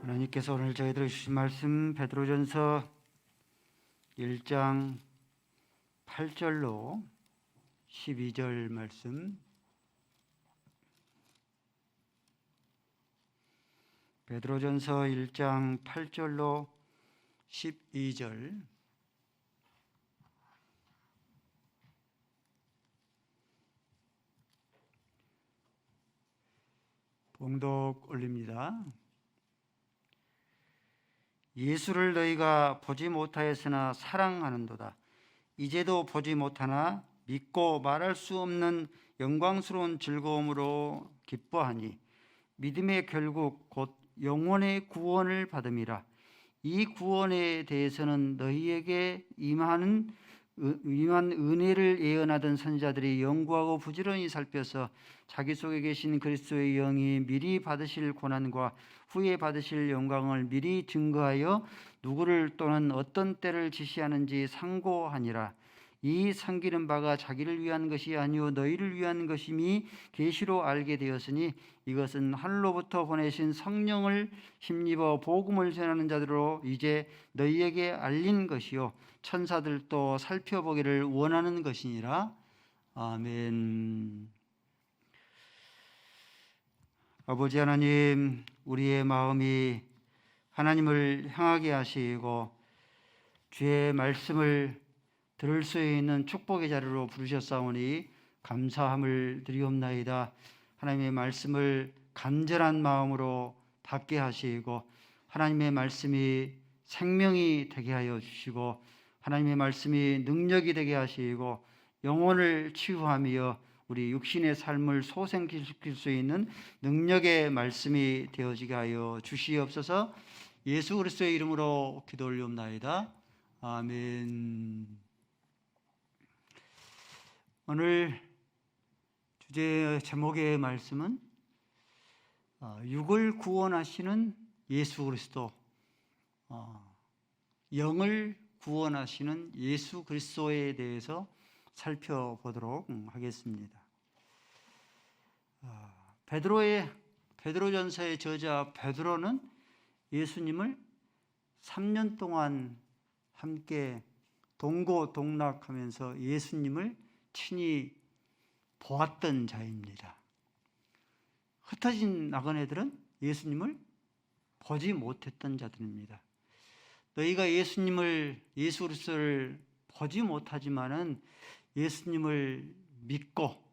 하나님께서 오늘 저희들에게 주신 말씀 베드로전서 1장 8절로 12절 말씀, 베드로전서 1장 8절로 12절 봉독 올립니다. 예수를 너희가 보지 못하였으나 사랑하는도다. 이제도 보지 못하나 믿고 말할 수 없는 영광스러운 즐거움으로 기뻐하니 믿음의 결국 곧 영혼의 구원을 받음이라. 이 구원에 대해서는 너희에게 임한 은혜를 예언하던 선지자들이 연구하고 부지런히 살펴서 자기 속에 계신 그리스도의 영이 미리 받으실 고난과 후에 받으실 영광을 미리 증거하여 누구를 또는 어떤 때를 지시하는지 상고하니라. 이 상기는 바가 자기를 위한 것이 아니요 너희를 위한 것임이 계시로 알게 되었으니 이것은 하늘로부터 보내신 성령을 힘입어 복음을 전하는 자들로 이제 너희에게 알린 것이요 천사들도 살펴보기를 원하는 것이니라. 아멘. 아버지 하나님, 우리의 마음이 하나님을 향하게 하시고 주의 말씀을 들을 수 있는 축복의 자리로 부르셨사오니 감사함을 드리옵나이다. 하나님의 말씀을 간절한 마음으로 받게 하시고 하나님의 말씀이 생명이 되게 하여 주시고 하나님의 말씀이 능력이 되게 하시고 영혼을 치유하며 우리 육신의 삶을 소생시킬 수 있는 능력의 말씀이 되어지게 하여 주시옵소서. 예수 그리스도의 이름으로 기도 올리옵나이다. 아멘. 오늘 주제 제목의 말씀은 육을 구원하시는 예수 그리스도, 영을 구원하시는 예수 그리스도에 대해서 살펴보도록 하겠습니다. 베드로전서의 저자 베드로는 예수님을 3년 동안 함께 동고동락하면서 예수님을 친히 보았던 자입니다. 흩어진 나그네들은 예수님을 보지 못했던 자들입니다. 너희가 예수 그리스도를 보지 못하지만은 예수님을 믿고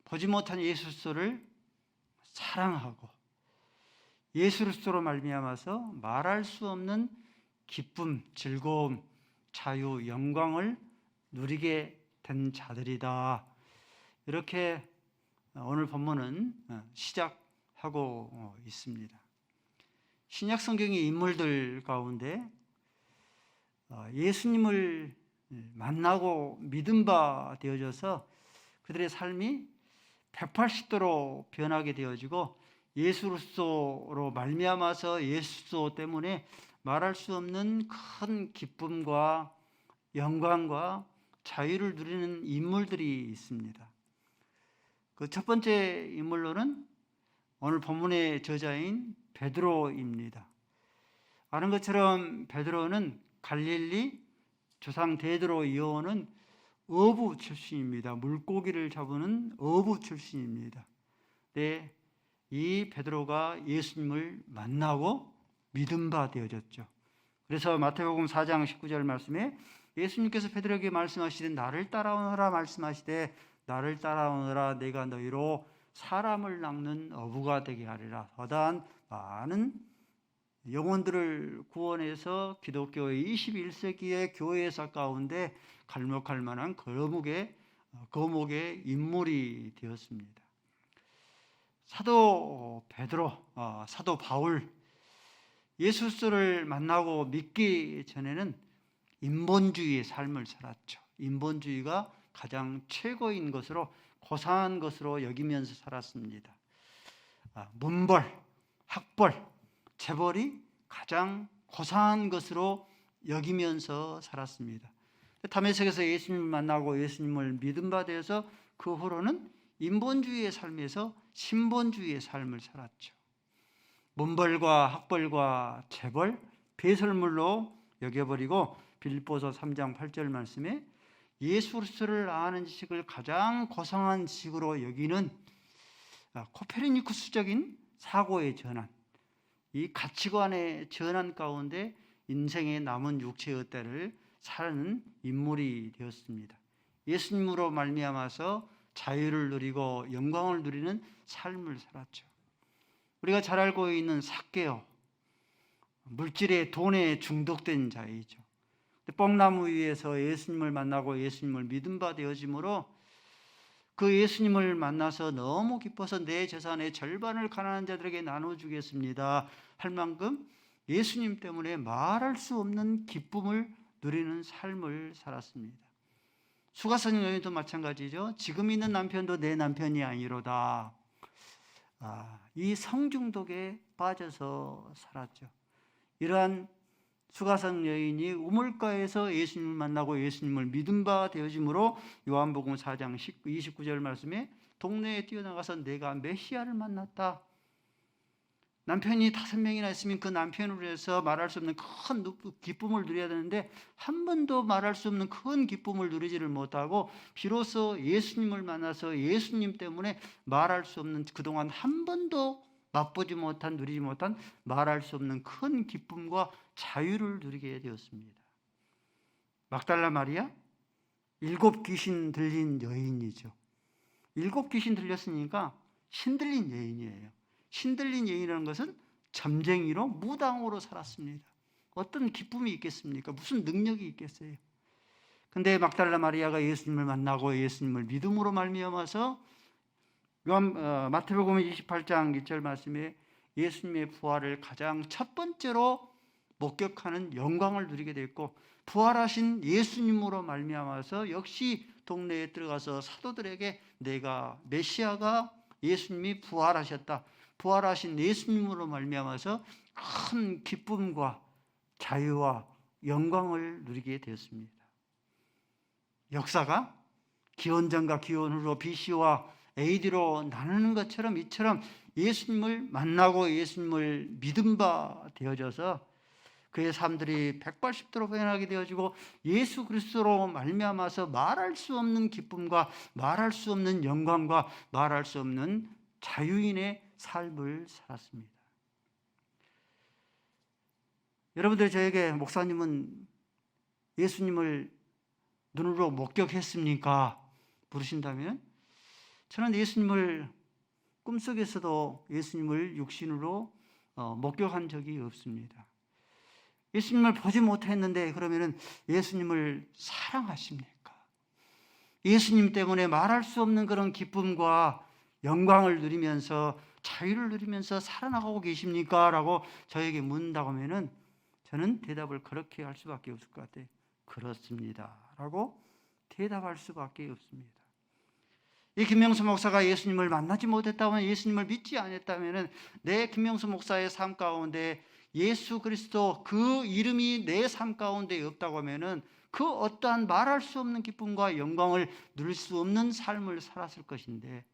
보지 못한 예수 그리스도를 사랑하고 예수 그리스도로 말미암아서 말할 수 없는 기쁨, 즐거움, 자유, 영광을 누리게 된 자들이다. 이렇게 오늘 본문은 시작하고 있습니다. 신약 성경의 인물들 가운데 예수님을 만나고 믿음 바 되어져서 그들의 삶이 180도로 변하게 되어지고 예수 그리스도로 말미암아서 예수 때문에 말할 수 없는 큰 기쁨과 영광과 자유를 누리는 인물들이 있습니다. 그 첫 번째 인물로는 오늘 본문의 저자인 베드로입니다. 아는 것처럼 베드로는 갈릴리 조상 대대로 이어오는 어부 출신입니다. 물고기를 잡는 어부 출신입니다. 네, 이 베드로가 예수님을 만나고 믿음 바 되어졌죠. 그래서 마태복음 4장 19절 말씀에 예수님께서 베드로에게 말씀하시되 나를 따라오너라 말씀하시되 나를 따라오너라 내가 너희로 사람을 낚는 어부가 되게 하리라. 허다한 많은 영혼들을 구원해서 기독교의 21세기의 교회사 가운데 갈목할 만한 거목의 인물이 되었습니다. 사도 베드로, 사도 바울, 예수 그리스도를 만나고 믿기 전에는 인본주의의 삶을 살았죠. 인본주의가 가장 최고인 것으로 고상한 것으로 여기면서 살았습니다. 문벌, 학벌, 재벌이 가장 고상한 것으로 여기면서 살았습니다. 다메섹에서 예수님을 만나고 예수님을 믿음 바 되어서 그 후로는 인본주의의 삶에서 신본주의의 삶을 살았죠. 문벌과 학벌과 재벌, 배설물로 여겨버리고 빌립보서 3장 8절 말씀에 예수 그리스도를 아는 지식을 가장 고상한 지식으로 여기는 코페르니쿠스적인 사고의 전환, 이 가치관의 전환 가운데 인생의 남은 육체의 때를 사는 인물이 되었습니다. 예수님으로 말미암아서 자유를 누리고 영광을 누리는 삶을 살았죠. 우리가 잘 알고 있는 삭개오, 물질의 돈에 중독된 자이죠. 뽕나무 위에서 예수님을 만나고 예수님을 믿음 바 되어짐으로 그 예수님을 만나서 너무 기뻐서 내 재산의 절반을 가난한 자들에게 나눠주겠습니다 할 만큼 예수님 때문에 말할 수 없는 기쁨을 누리는 삶을 살았습니다. 수가성 여인도 마찬가지죠. 지금 있는 남편도 내 남편이 아니로다. 이 성중독에 빠져서 살았죠. 이러한 수가성 여인이 우물가에서 예수님을 만나고 예수님을 믿음 바 되어짐으로 요한복음 4장 29절 말씀에 동네에 뛰어나가서 내가 메시아를 만났다. 남편이 5명이나 있으면 그 남편으로 해서 말할 수 없는 큰 기쁨을 누려야 되는데 한 번도 말할 수 없는 큰 기쁨을 누리지를 못하고 비로소 예수님을 만나서 예수님 때문에 말할 수 없는 그동안 한 번도 맛보지 못한 누리지 못한 말할 수 없는 큰 기쁨과 자유를 누리게 되었습니다. 막달라 마리아 7 귀신 들린 여인이죠. 7 귀신 들렸으니까 신들린 여인이에요. 신들린 여인이라는 것은 점쟁이로 무당으로 살았습니다. 어떤 기쁨이 있겠습니까? 무슨 능력이 있겠어요? 근데 막달라 마리아가 예수님을 만나고 예수님을 믿음으로 말미암아서 마태복음 28장 2절 말씀에 예수님의 부활을 가장 첫 번째로 목격하는 영광을 누리게 됐고 부활하신 예수님으로 말미암아서 역시 동네에 들어가서 사도들에게 내가 메시아가 예수님이 부활하셨다. 부활하신 예수님으로 말미암아서 큰 기쁨과 자유와 영광을 누리게 되었습니다. 역사가 기원전과 기원후로 BC와 AD로 나누는 것처럼 이처럼 예수님을 만나고 예수님을 믿음 바 되어져서 그의 삶들이 180도로 변하게 되어지고 예수 그리스도로 말미암아서 말할 수 없는 기쁨과 말할 수 없는 영광과 말할 수 없는 자유인의 삶을 살았습니다. 여러분들 저에게 목사님은 예수님을 눈으로 목격했습니까? 물으신다면 저는 예수님을 꿈속에서도 예수님을 육신으로 목격한 적이 없습니다. 예수님을 보지 못했는데 그러면 예수님을 사랑하십니까? 예수님 때문에 말할 수 없는 그런 기쁨과 영광을 누리면서 자유를 누리면서 살아나가고 계십니까? 라고 저에게 묻는다고 하면 저는 대답을 그렇게 할 수밖에 없을 것 같아요. 그렇습니다 라고 대답할 수밖에 없습니다. 이 김명수 목사가 예수님을 만나지 못했다면 예수님을 믿지 않았다면 내 김명수 목사의 삶 가운데 예수 그리스도 그 이름이 내 삶 가운데 없다고 하면 그 어떠한 말할 수 없는 기쁨과 영광을 누릴 수 없는 삶을 살았을 것인데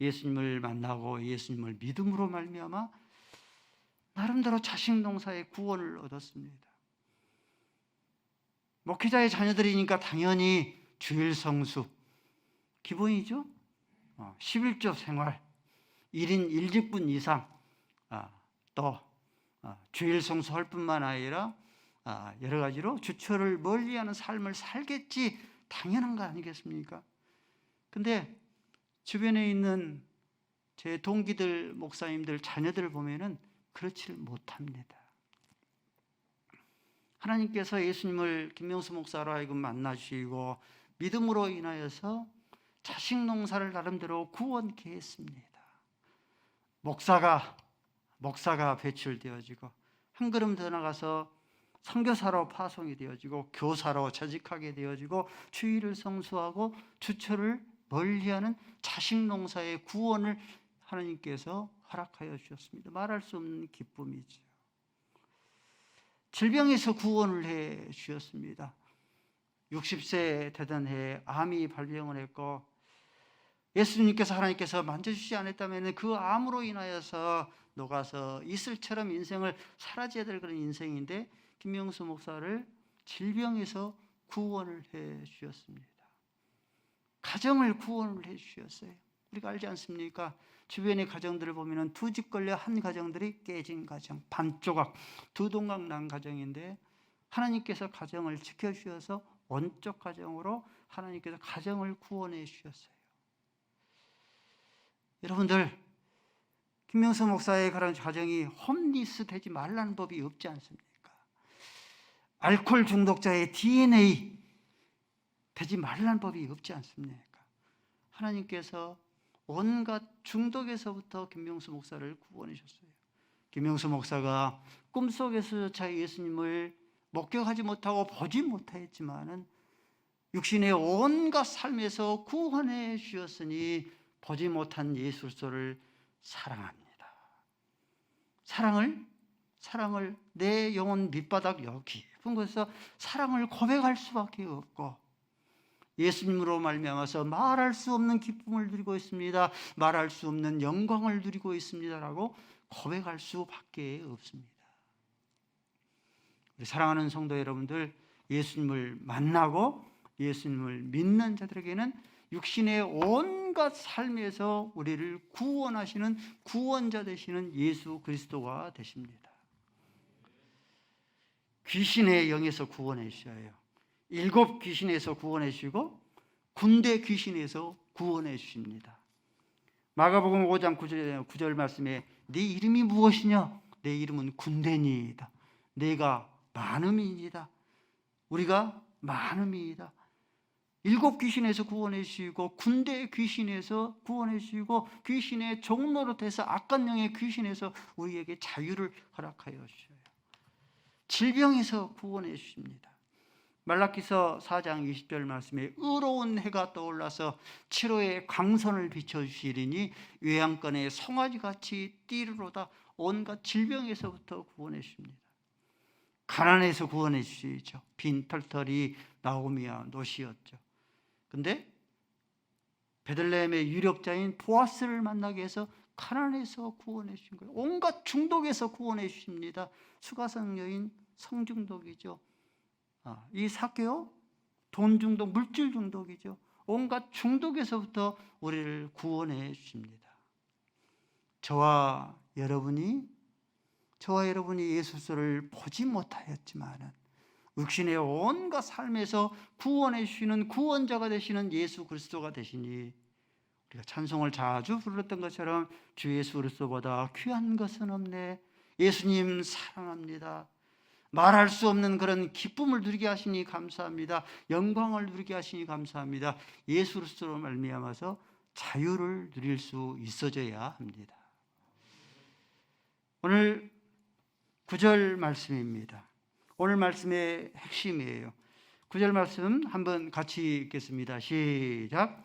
예수님을 만나고 예수님을 믿음으로 말미암아 나름대로 자식 농사의 구원을 얻었습니다. 목회자의 자녀들이니까 당연히 주일 성수 기본이죠. 11조 생활 1인 1직분 이상 또 주일 성수할 뿐만 아니라 여러 가지로 주처를 멀리하는 삶을 살겠지 당연한 거 아니겠습니까? 근데 주변에 있는 제 동기들, 목사님들, 자녀들 보면은 그렇지를 못합니다. 하나님께서 예수님을 김명수 목사로 하여금 만나주시고 믿음으로 인하여서 자식 농사를 나름대로 구원케 했습니다. 목사가 배출되어지고 한 걸음 더 나가서 선교사로 파송이 되어지고 교사로 재직하게 되어지고 주일을 성수하고 주처를 멀리하는 자식 농사의 구원을 하나님께서 허락하여 주셨습니다. 말할 수 없는 기쁨이죠. 질병에서 구원을 해 주셨습니다. 60세 되던 해에 암이 발병을 했고 예수님께서 하나님께서 만져주지 않았다면 그 암으로 인하여서 녹아서 이슬처럼 인생을 사라져야 될 그런 인생인데 김명수 목사를 질병에서 구원을 해 주셨습니다. 가정을 구원을 해 주셨어요. 우리가 알지 않습니까? 주변의 가정들을 보면 두 집 걸려 한 가정들이 깨진 가정, 반조각, 두 동강 난 가정인데 하나님께서 가정을 지켜주셔서 원적 가정으로 하나님께서 가정을 구원해 주셨어요. 여러분들, 김명수 목사의 그런 가정이 홈리스 되지 말라는 법이 없지 않습니까? 알코올 중독자의 DNA 되지 말라는 법이 없지 않습니까? 하나님께서 온갖 중독에서부터 김명수 목사를 구원해 주셨어요. 김명수 목사가 꿈속에서조차 예수님을 목격하지 못하고 보지 못했지만은 육신의 온갖 삶에서 구원해 주셨으니 보지 못한 예수 그리스도를 사랑합니다. 사랑을 내 영혼 밑바닥 여기 깊은 곳에서 사랑을 고백할 수밖에 없고 예수님으로 말미암아서 말할 수 없는 기쁨을 누리고 있습니다. 말할 수 없는 영광을 누리고 있습니다라고 고백할 수밖에 없습니다. 우리 사랑하는 성도 여러분들, 예수님을 만나고 예수님을 믿는 자들에게는 육신의 온갖 삶에서 우리를 구원하시는 구원자 되시는 예수 그리스도가 되십니다. 귀신의 영에서 구원해 주셔요. 7 귀신에서 구원해 주시고 군대 귀신에서 구원해 주십니다. 마가복음 5장 9절 말씀에 네 이름이 무엇이냐? 내 이름은 군대니이다. 내가 많음이니이다. 우리가 많음이이다. 7 귀신에서 구원해 주시고 군대 귀신에서 구원해 주시고 귀신의 종노릇해서 악한 영의 귀신에서 우리에게 자유를 허락하여 주셔요. 질병에서 구원해 주십니다. 말라기서 4장 20절 말씀에 의로운 해가 떠올라서 7호의 광선을 비춰주시리니 외양간에 송아지같이 띠르로다. 온갖 질병에서부터 구원해 주십니다. 가난에서 구원해 주시죠. 빈털털이 나오미와 노시였죠. 근데 베들레헴의 유력자인 보아스를 만나게 해서 가난에서 구원해 주신 거예요. 온갖 중독에서 구원해 주십니다. 수가성 여인 성중독이죠. 이 사개오 돈 중독, 물질 중독이죠. 온갖 중독에서부터 우리를 구원해 주십니다. 저와 여러분이 예수 그리스도를 보지 못하였지만은 육신의 온갖 삶에서 구원해 주시는 구원자가 되시는 예수 그리스도가 되시니 우리가 찬송을 자주 불렀던 것처럼 주 예수 그리스도보다 귀한 것은 없네. 예수님 사랑합니다. 말할 수 없는 그런 기쁨을 누리게 하시니 감사합니다. 영광을 누리게 하시니 감사합니다. 예수 그리스도로 말미암아서 자유를 누릴 수 있어져야 합니다. 오늘 9절 말씀입니다. 오늘 말씀의 핵심이에요. 9절 말씀 한번 같이 읽겠습니다. 시작.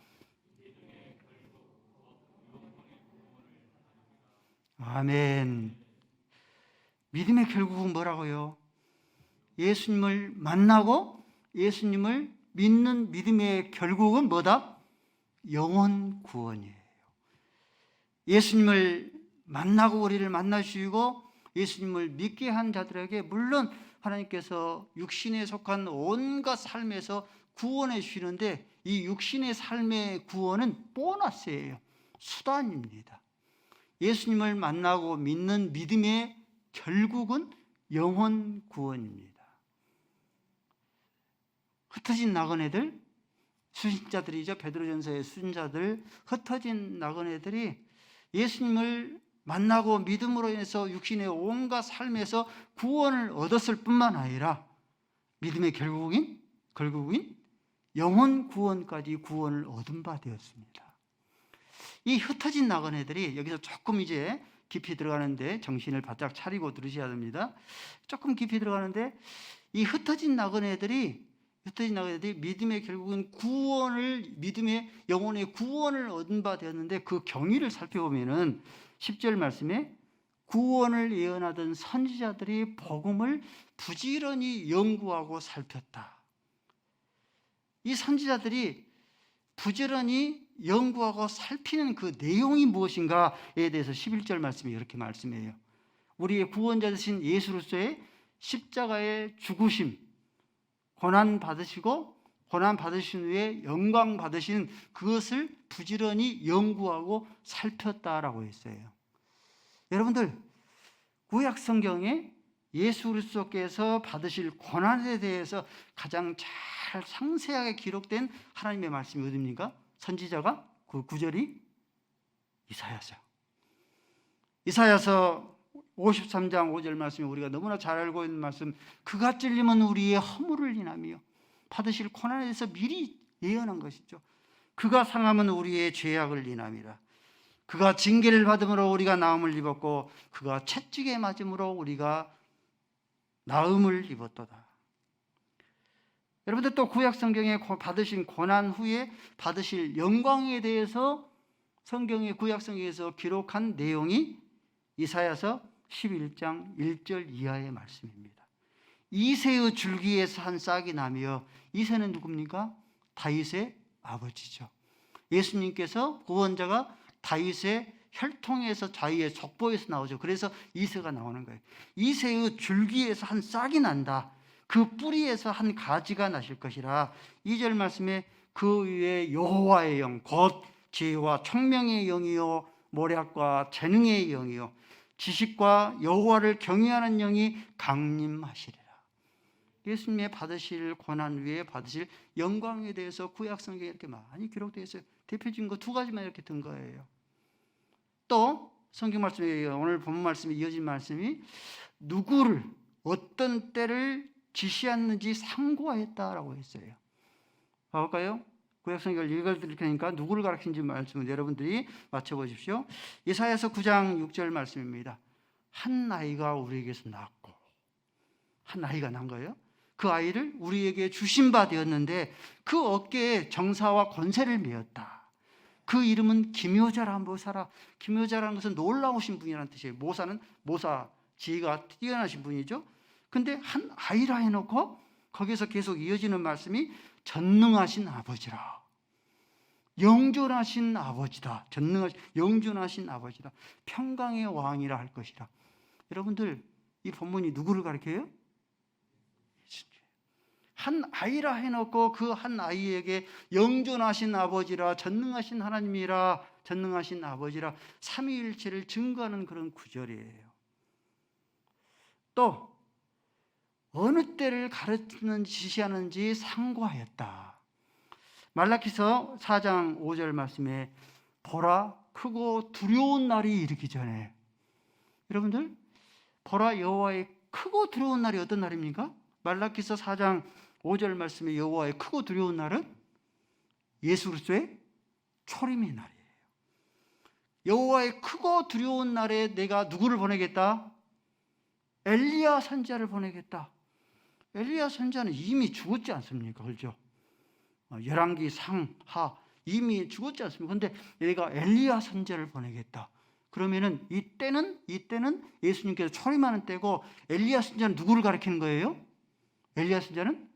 아멘. 믿음의 결국은 뭐라고요? 예수님을 만나고 예수님을 믿는 믿음의 결국은 뭐다? 영원 구원이에요. 예수님을 만나고 우리를 만나주시고 예수님을 믿게 한 자들에게 물론 하나님께서 육신에 속한 온갖 삶에서 구원해 주시는데 이 육신의 삶의 구원은 보너스예요. 수단입니다. 예수님을 만나고 믿는 믿음의 결국은 영원 구원입니다. 흩어진 나그네들, 수신자들이죠. 베드로전서의 수신자들, 흩어진 나그네들이 예수님을 만나고 믿음으로 인해서 육신의 온갖 삶에서 구원을 얻었을 뿐만 아니라 믿음의 결국인 영혼 구원까지 구원을 얻은 바 되었습니다. 이 흩어진 나그네들이 여기서 조금 이제 깊이 들어가는데 정신을 바짝 차리고 들으셔야 됩니다. 조금 깊이 들어가는데 이 흩어진 나그네들이 믿음의 결국은 믿음의 영혼의 구원을 얻은 바 되었는데 그 경위를 살펴보면은 10절 말씀에 구원을 예언하던 선지자들이 복음을 부지런히 연구하고 살폈다. 이 선지자들이 부지런히 연구하고 살피는 그 내용이 무엇인가에 대해서 11절 말씀이 이렇게 말씀해요. 우리의 구원자 되신 예수로서의 십자가의 죽으심, 고난 받으시고 고난 받으신 후에 영광 받으신 그것을 부지런히 연구하고 살폈다라고 했어요. 여러분들, 구약 성경에 예수 그리스도께서 받으실 고난에 대해서 가장 잘 상세하게 기록된 하나님의 말씀이 어디입니까? 선지자가 그 구절이 이사야서 53장 5절 말씀이 우리가 너무나 잘 알고 있는 말씀. 그가 찔림은 우리의 허물을 인하며 받으실 고난에 대해서 미리 예언한 것이죠. 그가 상함은 우리의 죄악을 인함이라. 그가 징계를 받음으로 우리가 나음을 입었고 그가 채찍에 맞음으로 우리가 나음을 입었도다. 여러분들, 또 구약 성경에 받으신 고난 후에 받으실 영광에 대해서 성경의 구약 성경에서 기록한 내용이 이사야서 11장 1절 이하의 말씀입니다. 이새의 줄기에서 한 싹이 나며, 이새는 누굽니까? 다윗의 아버지죠. 예수님께서 구원자가 다윗의 혈통에서, 자기의 족보에서 나오죠. 그래서 이새가 나오는 거예요. 이새의 줄기에서 한 싹이 난다. 그 뿌리에서 한 가지가 나실 것이라. 2절 말씀에 그 위에 여호와의 영, 곧 지혜와 총명의 영이요 모략과 재능의 영이요 지식과 여호와를 경외하는 영이 강림하시리라. 예수님의 받으실 고난 위에 받으실 영광에 대해서 구약 성경에 이렇게 많이 기록되어 있어요. 대표적인 거 두 가지만 이렇게 든 거예요. 또 성경 말씀에, 오늘 본문 말씀에 이어진 말씀이 누구를, 어떤 때를 지시했는지 상고하였다라고 했어요. 봐볼까요? 구약 성경을 읽어드릴 테니까 누구를 가르치는지 말씀을 여러분들이 맞춰보십시오. 이사야서 9장 6절 말씀입니다. 한 아이가 우리에게서 낳았고, 한 아이가 난 거예요. 그 아이를 우리에게 주신 바 되었는데 그 어깨에 정사와 권세를 메었다. 그 이름은 기묘자라. 모사라. 기묘자라는 것은 놀라우신 분이라는 뜻이에요. 모사는 모사, 지혜가 뛰어나신 분이죠. 근데 한 아이라 해놓고 거기서 계속 이어지는 말씀이 전능하신 아버지라. 영존하신 아버지다. 전능하신, 영존하신 아버지다. 평강의 왕이라 할 것이라. 여러분들, 이 본문이 누구를 가리켜요? 한 아이라 해놓고 그 한 아이에게 영존하신 아버지라, 전능하신 하나님이라, 전능하신 아버지라, 삼위일체를 증거하는 그런 구절이에요. 또 어느 때를 가르치는지 지시하는지 상고하였다. 말라기서 4장 5절 말씀에 보라, 크고 두려운 날이 이르기 전에. 여러분들, 보라, 여호와의 크고 두려운 날이 어떤 날입니까? 말라기서 4장 5절 말씀에 여호와의 크고 두려운 날은 예수 그리스도의 초림의 날이에요. 여호와의 크고 두려운 날에 내가 누구를 보내겠다? 엘리야 선지자를 보내겠다. 엘리야 선지자는 이미 죽었지 않습니까? 그렇죠? 열왕기 상하 이미 죽었지 않습니까? 그런데 내가 엘리야 선지자를 보내겠다. 그러면은 이때는 예수님께서 초림하는 때고, 엘리야 선지자는 누구를 가리키는 거예요? 엘리야 선지자는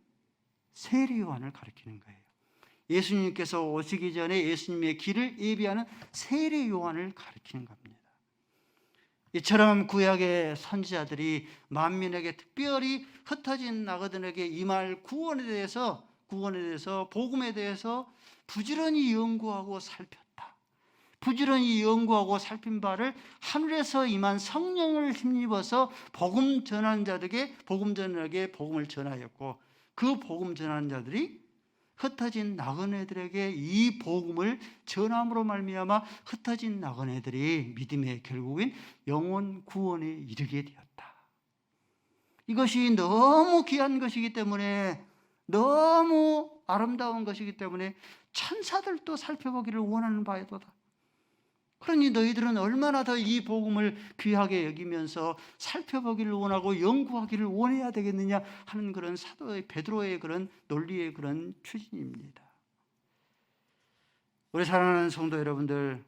세례 요한을 가리키는 거예요. 예수님께서 오시기 전에 예수님의 길을 예비하는 세례 요한을 가리키는 겁니다. 이처럼 구약의 선지자들이 만민에게, 특별히 흩어진 나그들에게 임할 구원에 대해서, 복음에 대해서 부지런히 연구하고 살폈다. 부지런히 연구하고 살핀 바를 하늘에서 임한 성령을 힘입어서 복음 전하는 자들에게 복음을 전하였고, 그 복음 전하는 자들이 흩어진 나그네들에게 이 복음을 전함으로 말미암아 흩어진 나그네들이 믿음의 결국인 영혼 구원에 이르게 되었다. 이것이 너무 귀한 것이기 때문에, 너무 아름다운 것이기 때문에 천사들도 살펴보기를 원하는 바이도다. 그러니 너희들은 얼마나 더 이 복음을 귀하게 여기면서 살펴보기를 원하고 연구하기를 원해야 되겠느냐 하는 그런 사도의 베드로의 그런 논리의 그런 추진입니다. 우리 사랑하는 성도 여러분들,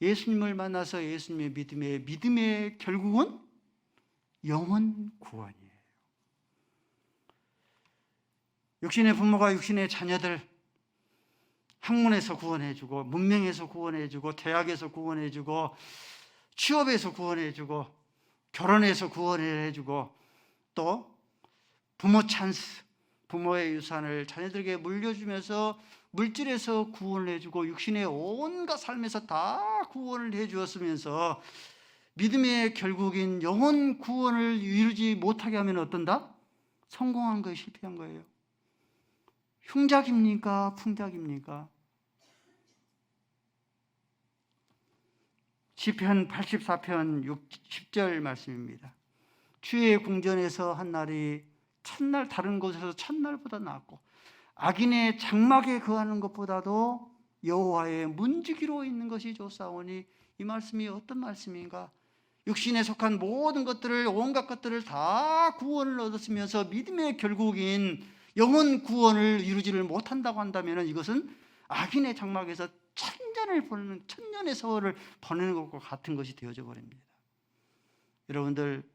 예수님을 만나서 예수님의 믿음의 결국은 영혼 구원이에요. 육신의 부모가 육신의 자녀들, 학문에서 구원해주고, 문명에서 구원해주고, 대학에서 구원해주고, 취업에서 구원해주고, 결혼에서 구원해주고, 또 부모 찬스, 부모의 유산을 자녀들에게 물려주면서 물질에서 구원을 해주고 육신의 온갖 삶에서 다 구원을 해주었으면서 믿음의 결국인 영혼 구원을 이루지 못하게 하면 어떤다? 성공한 거예요, 실패한 거예요? 흉작입니까? 풍작입니까? 시편 84편 10절 말씀입니다. 주의 궁전에서 한 날이 첫날 다른 곳에서 첫날보다 낫고 악인의 장막에 거하는 것보다도 여호와의 문지기로 있는 것이 좋사오니, 이 말씀이 어떤 말씀인가? 육신에 속한 모든 것들을, 온갖 것들을 다 구원을 얻었으면서 믿음의 결국인 영혼 구원을 이루지를 못한다고 한다면 이것은 악인의 장막에서 천년의 세월을 보내는 것과 같은 것이 되어져 버립니다. 여러분들,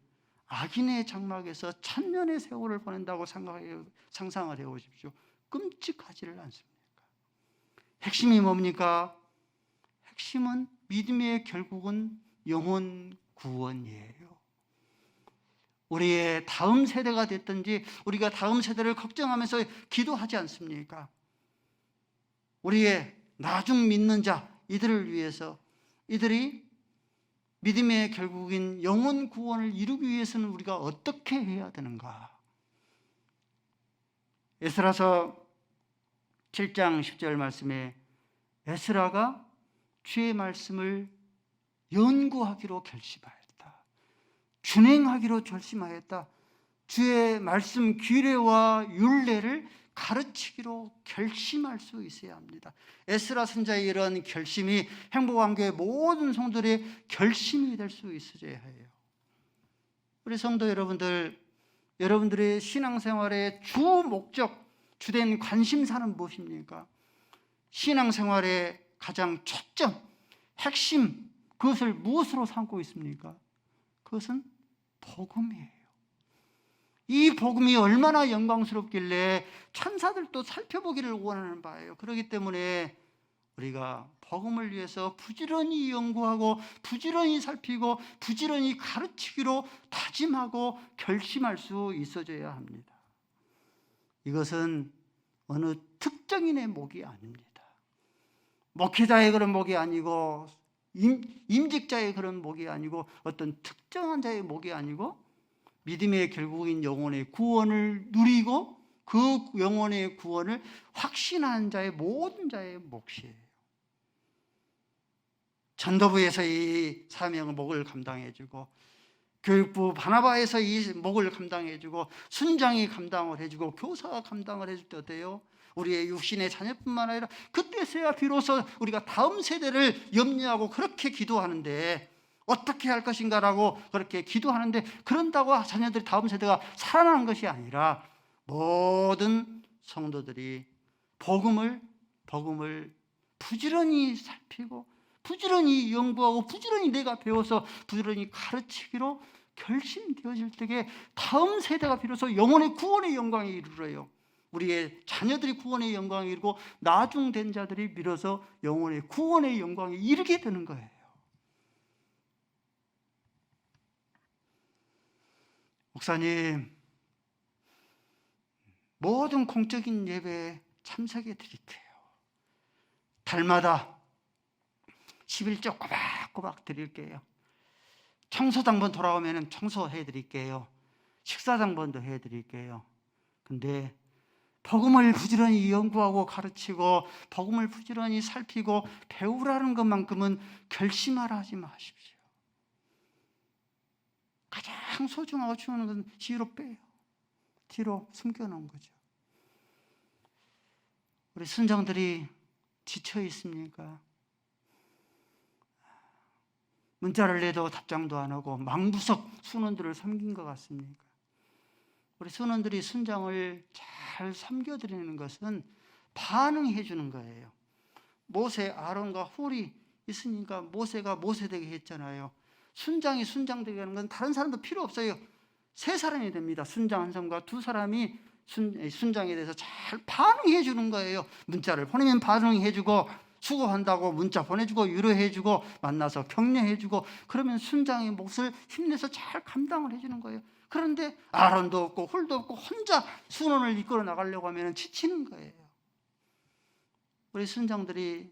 악인의 장막에서 천년의 세월을 보낸다고 상상을 해보십시오. 끔찍하지를 않습니까? 핵심이 뭡니까? 핵심은 믿음의 결국은 영혼 구원이에요. 우리의 다음 세대가 됐든지 우리가 다음 세대를 걱정하면서 기도하지 않습니까? 우리의 나중 믿는 자, 이들을 위해서, 이들이 믿음의 결국인 영혼 구원을 이루기 위해서는 우리가 어떻게 해야 되는가? 에스라서 7장 10절 말씀에 에스라가 주의 말씀을 연구하기로 결심하였다. 준행하기로 결심하였다. 주의 말씀 규례와 율례를 가르치기로 결심할 수 있어야 합니다. 에스라 선자의 이런 결심이 행복한교회 모든 성도들의 결심이 될 수 있어야 해요. 우리 성도 여러분들, 여러분들의 신앙생활의 주 목적, 주된 관심사는 무엇입니까? 신앙생활의 가장 초점, 핵심, 그것을 무엇으로 삼고 있습니까? 그것은 복음이에요. 이 복음이 얼마나 영광스럽길래 천사들도 살펴보기를 원하는 바예요. 그렇기 때문에 우리가 복음을 위해서 부지런히 연구하고 부지런히 살피고 부지런히 가르치기로 다짐하고 결심할 수 있어져야 합니다. 이것은 어느 특정인의 목이 아닙니다. 목회자의 그런 목이 아니고 임직자의 그런 목이 아니고 어떤 특정한 자의 목이 아니고 믿음의 결국인 영혼의 구원을 누리고 그 영혼의 구원을 확신한 자의 모든 자의 몫이에요. 전도부에서 이 사명의 목을 감당해주고 교육부 바나바에서 이 목을 감당해주고 순장이 감당을 해주고 교사가 감당을 해줄 때 어때요? 우리의 육신의 자녀뿐만 아니라 그때서야 비로소 우리가 다음 세대를 염려하고 그렇게 기도하는데 어떻게 할 것인가라고 그렇게 기도하는데, 그런다고 자녀들이 다음 세대가 살아나는 것이 아니라 모든 성도들이 복음을 부지런히 살피고 부지런히 연구하고 부지런히 내가 배워서 부지런히 가르치기로 결심되어질 때에 다음 세대가 비로소 영혼의 구원의 영광에 이르러요. 우리의 자녀들이 구원의 영광에 이르고 나중된 자들이 비로소 영혼의 구원의 영광에 이르게 되는 거예요. 목사님, 모든 공적인 예배에 참석해 드릴게요. 달마다 11조 꼬박꼬박 드릴게요. 청소당번 돌아오면 청소해 드릴게요. 식사당번도 해 드릴게요. 근데 복음을 부지런히 연구하고 가르치고 복음을 부지런히 살피고 배우라는 것만큼은 결심하라 하지 마십시오. 가장 소중하고 중요한 것은 뒤로 빼요. 뒤로 숨겨놓은 거죠. 우리 순장들이 지쳐 있습니까? 문자를 내도 답장도 안 하고 망부석 순원들을 섬긴 것 같습니까? 우리 순원들이 순장을 잘 섬겨드리는 것은 반응해 주는 거예요. 모세, 아론과 훌이 있으니까 모세가 모세되게 했잖아요. 순장이 순장되게 하는 건 다른 사람도 필요 없어요. 세 사람이 됩니다. 순장 한 사람과 두 사람이 순장에 대해서 잘 반응해 주는 거예요. 문자를 보내면 반응해 주고, 수고한다고 문자 보내주고, 위로해 주고, 만나서 격려해 주고, 그러면 순장의 몫을 힘내서 잘 감당을 해 주는 거예요. 그런데 아론도 없고 홀도 없고 혼자 순원을 이끌어 나가려고 하면 지치는 거예요. 우리 순장들이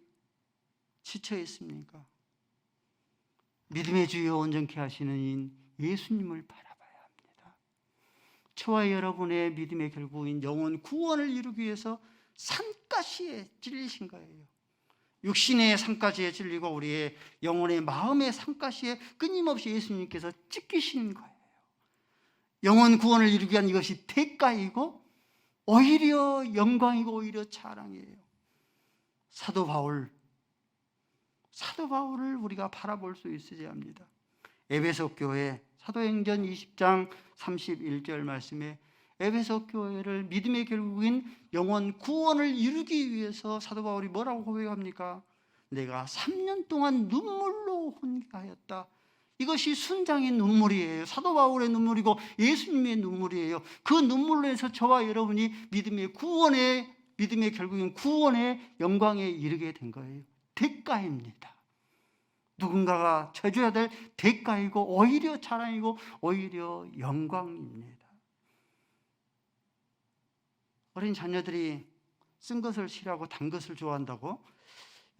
지쳐 있습니까? 믿음의 주여 온전케 하시는 인 예수님을 바라봐야 합니다. 저와 여러분의 믿음의 결국인 영혼 구원을 이루기 위해서 산가시에 찔리신 거예요. 육신의 산가시에 찔리고 우리의 영혼의 마음의 산가시에 끊임없이 예수님께서 찢기시는 거예요. 영혼 구원을 이루기 위한 이것이 대가이고 오히려 영광이고 오히려 자랑이에요. 사도 바울을 우리가 바라볼 수 있어야 합니다. 에베소 교회 사도행전 20장 31절 말씀에 에베소 교회를 믿음의 결국인 영혼 구원을 이루기 위해서 사도 바울이 뭐라고 고백합니까? 내가 3년 동안 눈물로 혼인하였다. 이것이 순장의 눈물이에요. 사도 바울의 눈물이고 예수님의 눈물이에요. 그 눈물로 해서 저와 여러분이 믿음의 결국인 구원의 영광에 이르게 된 거예요. 대가입니다. 누군가가 쳐줘야 될 대가이고 오히려 자랑이고 오히려 영광입니다. 어린 자녀들이 쓴 것을 싫어하고 단 것을 좋아한다고?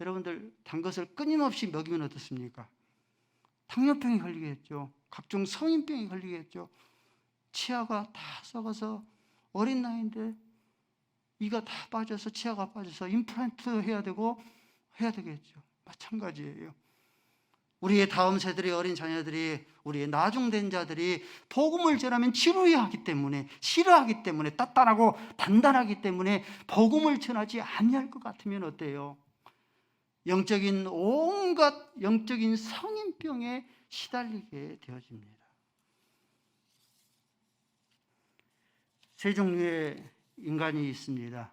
여러분들 단 것을 끊임없이 먹이면 어떻습니까? 당뇨병이 걸리겠죠. 각종 성인병이 걸리겠죠. 치아가 다 썩어서 어린 나이인데 이가 다 빠져서 치아가 빠져서 임플란트 해야 되겠죠. 마찬가지예요. 우리의 다음 세대의 어린 자녀들이, 우리의 나중된 자들이 복음을 전하면 지루해하기 때문에, 싫어하기 때문에, 따뜻하고 단단하기 때문에 복음을 전하지 아니할 것 같으면 어때요? 온갖 영적인 성인병에 시달리게 되어집니다. 세 종류의 인간이 있습니다.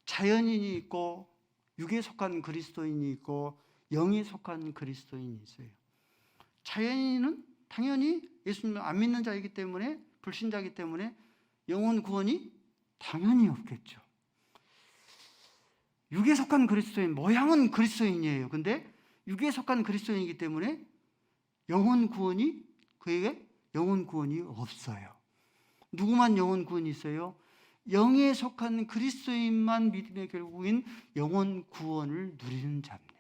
자연인이 있고, 육에 속한 그리스도인이 있고, 영에 속한 그리스도인이 있어요. 자연인은 당연히 예수님을 안 믿는 자이기 때문에, 불신자이기 때문에 영혼 구원이 당연히 없겠죠. 육에 속한 그리스도인, 모양은 그리스도인이에요. 근데 육에 속한 그리스도인이기 때문에 그에게 영혼 구원이 없어요. 누구만 영혼 구원이 있어요? 영에 속한 그리스도인만 믿음의 결국인 영혼 구원을 누리는 자입니다.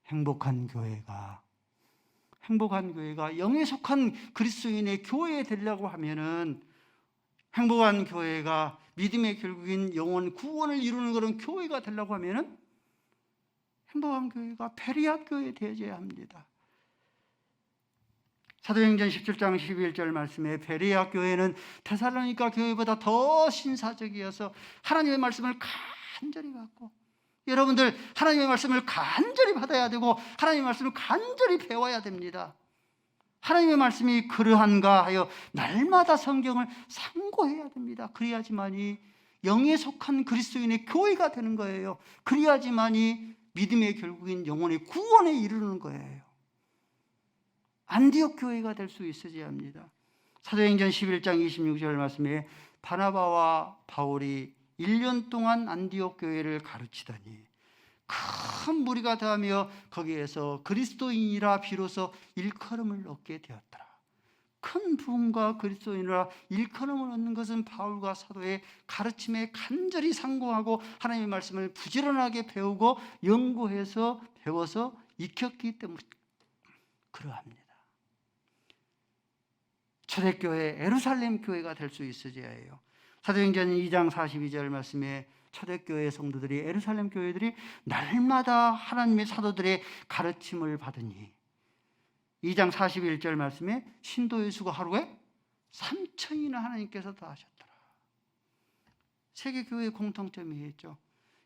행복한 교회가 영에 속한 그리스도인의 교회에 되려고 하면은, 행복한 교회가 믿음의 결국인 영혼 구원을 이루는 그런 교회가 되려고 하면은 행복한 교회가 베레아 교회에 되어야 합니다. 사도행전 17장 11절 말씀에 베레아 교회는 데살로니가 교회보다 더 신사적이어서 하나님의 말씀을 간절히 받고, 여러분들 하나님의 말씀을 간절히 받아야 되고 하나님의 말씀을 간절히 배워야 됩니다. 하나님의 말씀이 그러한가 하여 날마다 성경을 상고해야 됩니다. 그래야지만이 영에 속한 그리스도인의 교회가 되는 거예요. 그래야지만이 믿음의 결국인 영혼의 구원에 이르는 거예요. 안디옥 교회가 될 수 있어야 합니다. 사도행전 11장 26절 말씀에 바나바와 바울이 1년 동안 안디옥 교회를 가르치더니 큰 무리가 더하며 거기에서 그리스도인이라 비로소 일컬음을 얻게 되었더라. 큰 부흥과 그리스도인이라 일컬음을 얻는 것은 바울과 사도의 가르침에 간절히 상고하고 하나님의 말씀을 부지런하게 배우고 연구해서 배워서 익혔기 때문에 그러합니다. 초대교회, 예루살렘 교회가 될 수 있어야 해요. 사도행전 2장 42절 말씀에 초대교회 성도들이, 예루살렘 교회들이 날마다 하나님의 사도들의 가르침을 받으니, 2장 41절 말씀에 신도의 수가 하루에 3,000이나 하나님께서 더 하셨더라. 세계 교회의 공통점이 있죠.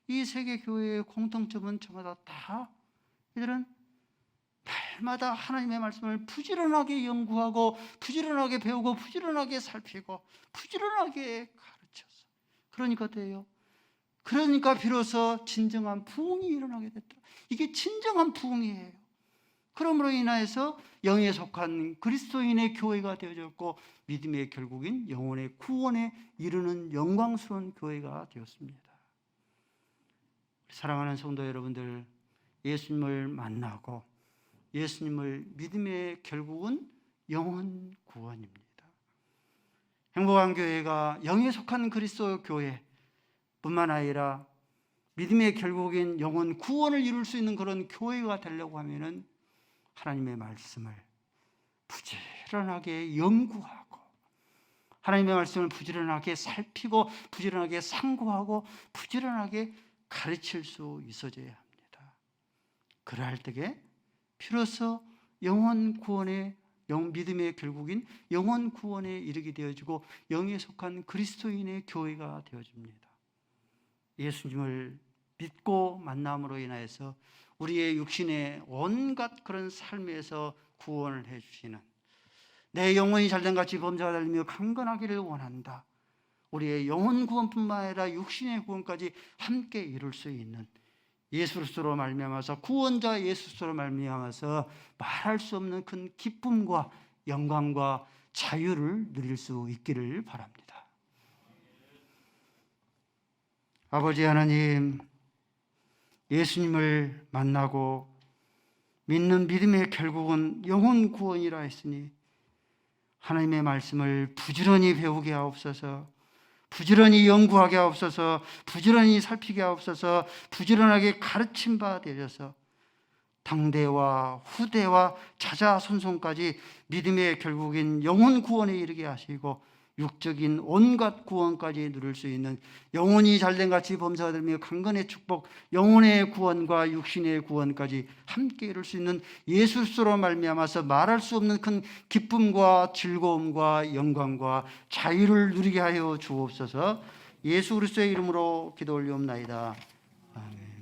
이 세계 교회의 공통점은 저마다 다 이들은 날마다 하나님의 말씀을 부지런하게 연구하고 부지런하게 배우고 부지런하게 살피고 부지런하게 가르쳐서, 그러니까 돼요. 그러니까 비로소 진정한 부흥이 일어나게 됐더라. 이게 진정한 부흥이에요. 그러므로 인하여서 영에 속한 그리스도인의 교회가 되어졌고 믿음의 결국인 영혼의 구원에 이르는 영광스러운 교회가 되었습니다. 사랑하는 성도 여러분들, 예수님을 만나고 예수님을 믿음의 결국은 영혼 구원입니다. 행복한 교회가 영에 속한 그리스도 교회뿐만 아니라 믿음의 결국인 영혼 구원을 이룰 수 있는 그런 교회가 되려고 하면은 하나님의 말씀을 부지런하게 연구하고 하나님의 말씀을 부지런하게 살피고 부지런하게 상고하고 부지런하게 가르칠 수 있어져야 합니다. 그러할 때에 비로소 영혼 구원의 믿음의 결국인 영혼 구원에 이르게 되어지고 영에 속한 그리스도인의 교회가 되어집니다. 예수님을 믿고 만남으로 인하여서 우리의 육신의 온갖 그런 삶에서 구원을 해주시는, 내 영혼이 잘된 같이 범사가 달리며 강건하기를 원한다, 우리의 영혼 구원뿐만 아니라 육신의 구원까지 함께 이룰 수 있는 예수 그리스도로 말미암아서, 구원자 예수 그리스도로 말미암아서 말할 수 없는 큰 기쁨과 영광과 자유를 누릴 수 있기를 바랍니다. 아버지 하나님, 예수님을 만나고 믿는 믿음의 결국은 영혼 구원이라 했으니 하나님의 말씀을 부지런히 배우게 하옵소서, 부지런히 연구하게 하옵소서, 부지런히 살피게 하옵소서, 부지런하게 가르침 바 되셔서 당대와 후대와 자자손손까지 믿음의 결국인 영혼 구원에 이르게 하시고 육적인 온갖 구원까지 누릴 수 있는, 영혼이 잘된 같이 범사가 되며 강건의 축복, 영혼의 구원과 육신의 구원까지 함께 이룰 수 있는 예수 그리스도로 말미암아서 말할 수 없는 큰 기쁨과 즐거움과 영광과 자유를 누리게 하여 주옵소서. 예수 그리스도의 이름으로 기도 올리옵나이다. 아멘.